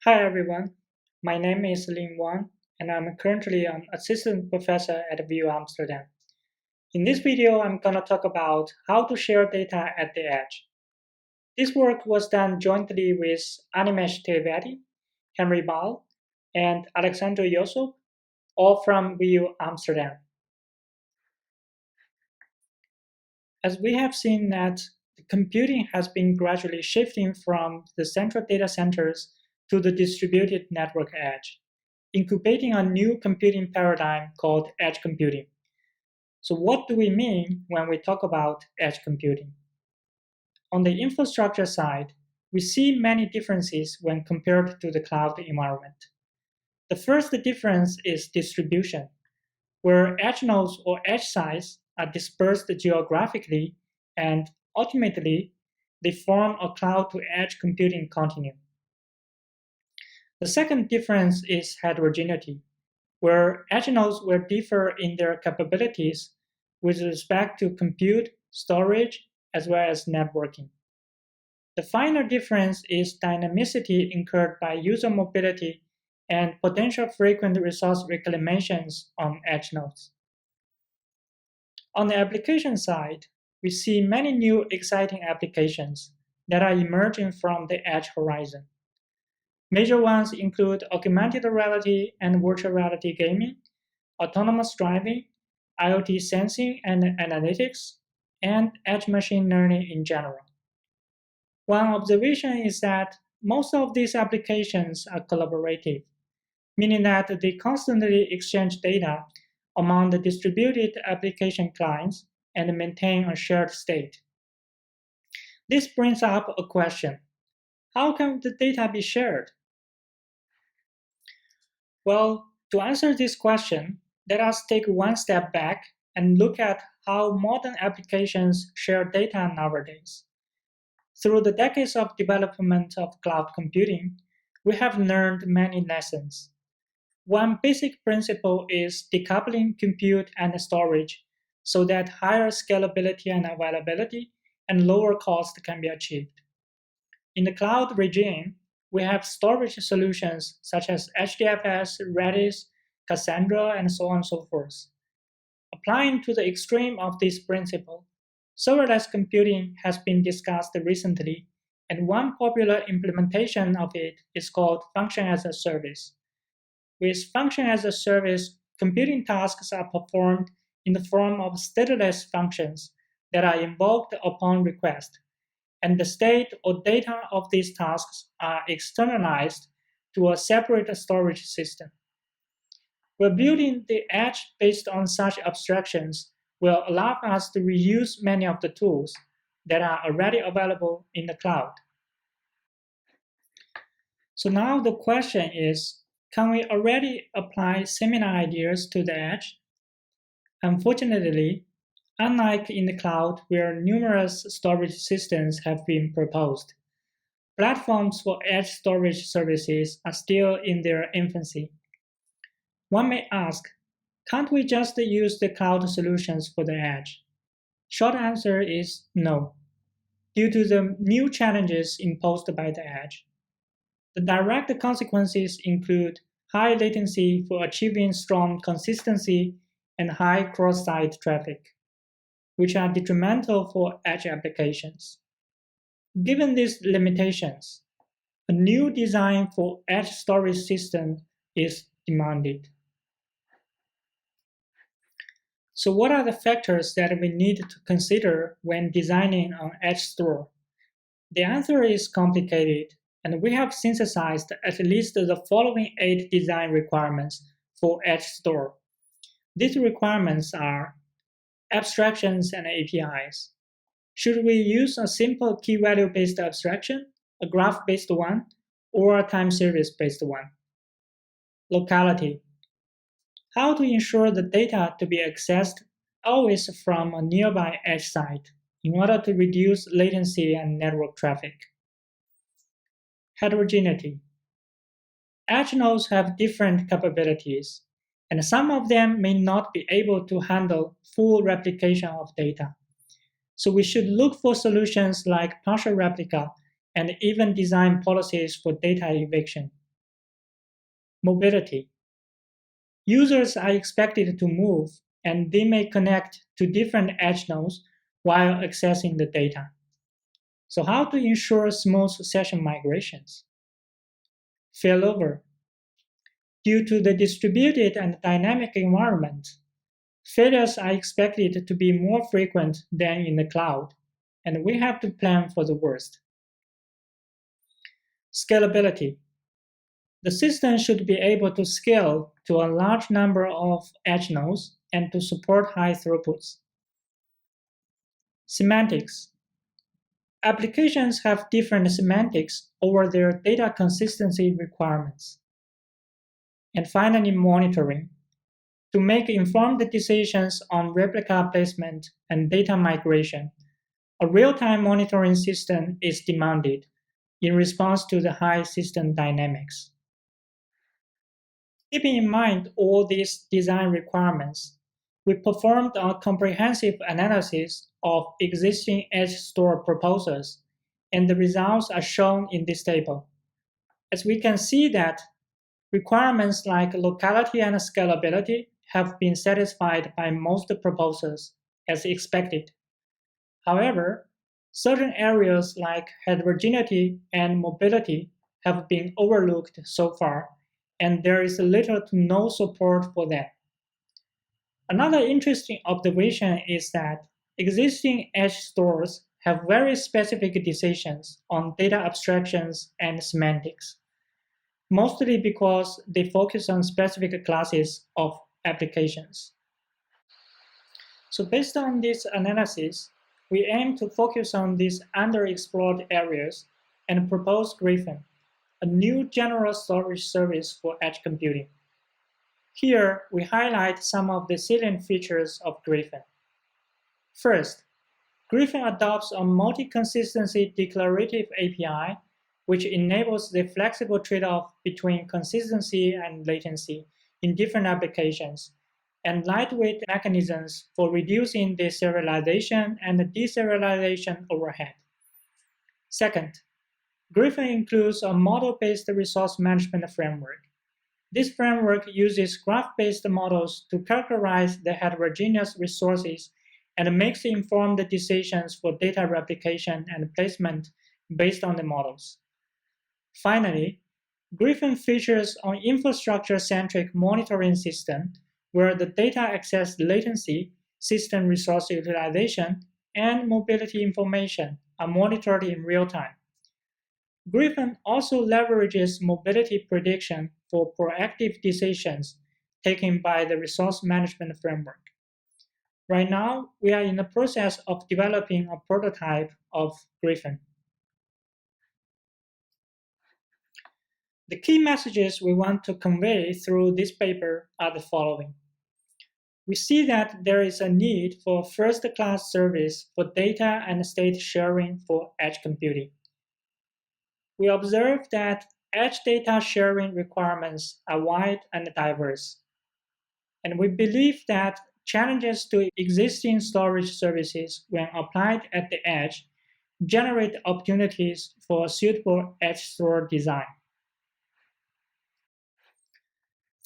Hi everyone, my name is Wang, and I'm currently an assistant professor at VU Amsterdam. In this video, I'm going to talk about how to share data at the edge. This work was done jointly with Animesh Trivedi, Henri, and Alexandru Iosup, all from VU Amsterdam. As we have seen that computing has been gradually shifting from the central data centers to the distributed network edge, incubating a new computing paradigm called edge computing. So what do we mean when we talk about edge computing? On the infrastructure side, we see many differences when compared to the cloud environment. The first difference is distribution, where edge nodes or edge sites are dispersed geographically and ultimately they form a cloud-to-edge computing continuum. The second difference is heterogeneity, where edge nodes will differ in their capabilities with respect to compute, storage, as well as networking. The final difference is dynamicity incurred by user mobility and potential frequent resource reclamations on edge nodes. On the application side, we see many new exciting applications that are emerging from the edge horizon. Major ones include augmented reality and virtual reality gaming, autonomous driving, IoT sensing and analytics, and edge machine learning in general. One observation is that most of these applications are collaborative, meaning that they constantly exchange data among the distributed application clients and maintain a shared state. This brings up a question. How can the data be shared? Well, to answer this question, let us take one step back and look at how modern applications share data nowadays. Through the decades of development of cloud computing, we have learned many lessons. One basic principle is decoupling compute and storage so that higher scalability and availability and lower cost can be achieved. In the cloud regime, we have storage solutions such as HDFS, Redis, Cassandra, and so on and so forth. Applying to the extreme of this principle, serverless computing has been discussed recently, and one popular implementation of it is called function as a service. With function as a service, computing tasks are performed in the form of stateless functions that are invoked upon request, and the state or data of these tasks are externalized to a separate storage system. We're building the edge based on such abstractions will allow us to reuse many of the tools that are already available in the cloud. So now the question is, can we already apply similar ideas to the edge? Unfortunately, unlike in the cloud where numerous storage systems have been proposed, platforms for edge storage services are still in their infancy. One may ask, can't we just use the cloud solutions for the edge? Short answer is no, due to the new challenges imposed by the edge. The direct consequences include high latency for achieving strong consistency and high cross-site traffic, which are detrimental for edge applications. Given these limitations, a new design for edge storage system is demanded. So what are the factors that we need to consider when designing an edge store? The answer is complicated, and we have synthesized at least the following 8 design requirements for edge store. These requirements are abstractions and APIs. Should we use a simple key-value-based abstraction, a graph-based one, or a time series-based one? Locality. How to ensure the data to be accessed always from a nearby edge site in order to reduce latency and network traffic. Heterogeneity. Edge nodes have different capabilities, and some of them may not be able to handle full replication of data. So we should look for solutions like partial replica and even design policies for data eviction. Mobility. Users are expected to move, and they may connect to different edge nodes while accessing the data. So how to ensure smooth session migrations? Failover. Due to the distributed and dynamic environment, failures are expected to be more frequent than in the cloud, and we have to plan for the worst. Scalability. The system should be able to scale to a large number of edge nodes and to support high throughputs. Semantics. Applications have different semantics over their data consistency requirements. And finally, monitoring. To make informed decisions on replica placement and data migration, a real-time monitoring system is demanded in response to the high system dynamics. Keeping in mind all these design requirements, we performed a comprehensive analysis of existing edge store proposals, and the results are shown in this table. As we can see that requirements like locality and scalability have been satisfied by most proposals as expected. However, certain areas like heterogeneity and mobility have been overlooked so far, and there is little to no support for them. Another interesting observation is that existing edge stores have very specific decisions on data abstractions and semantics, mostly because they focus on specific classes of applications. So based on this analysis, we aim to focus on these underexplored areas and propose Griffin, a new general storage service for edge computing. Here, we highlight some of the salient features of Griffin. First, Griffin adopts a multi-consistency declarative API, which enables the flexible trade-off between consistency and latency in different applications, and lightweight mechanisms for reducing the serialization and the deserialization overhead. Second, Griffin includes a model-based resource management framework. This framework uses graph-based models to characterize the heterogeneous resources and makes informed decisions for data replication and placement based on the models. Finally, Griffin features an infrastructure-centric monitoring system where the data access latency, system resource utilization, and mobility information are monitored in real time. Griffin also leverages mobility prediction for proactive decisions taken by the resource management framework. Right now, we are in the process of developing a prototype of Griffin. The key messages we want to convey through this paper are the following. We see that there is a need for first-class service for data and state sharing for edge computing. We observe that edge data sharing requirements are wide and diverse. And we believe that challenges to existing storage services when applied at the edge generate opportunities for suitable edge store design.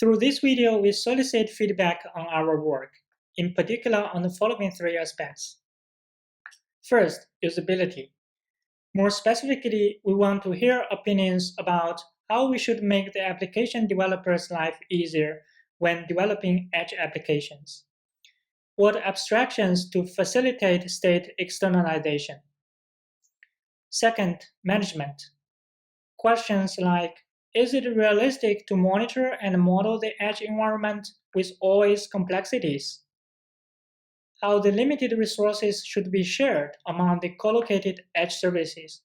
Through this video, we solicit feedback on our work, in particular on the following three aspects. First, usability. More specifically, we want to hear opinions about how we should make the application developer's life easier when developing edge applications. What abstractions to facilitate state externalization? Second, management. Questions like, is it realistic to monitor and model the edge environment with all its complexities? How the limited resources should be shared among the collocated edge services,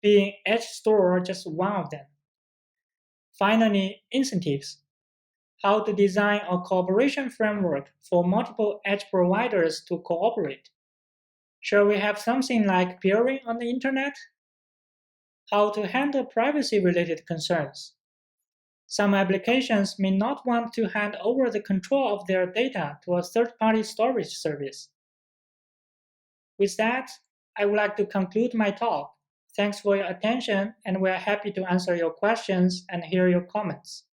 being edge store just one of them. Finally, incentives. How to design a cooperation framework for multiple edge providers to cooperate. Shall we have something like peering on the internet? How to handle privacy-related concerns. Some applications may not want to hand over the control of their data to a third-party storage service. With that, I would like to conclude my talk. Thanks for your attention, and we are happy to answer your questions and hear your comments.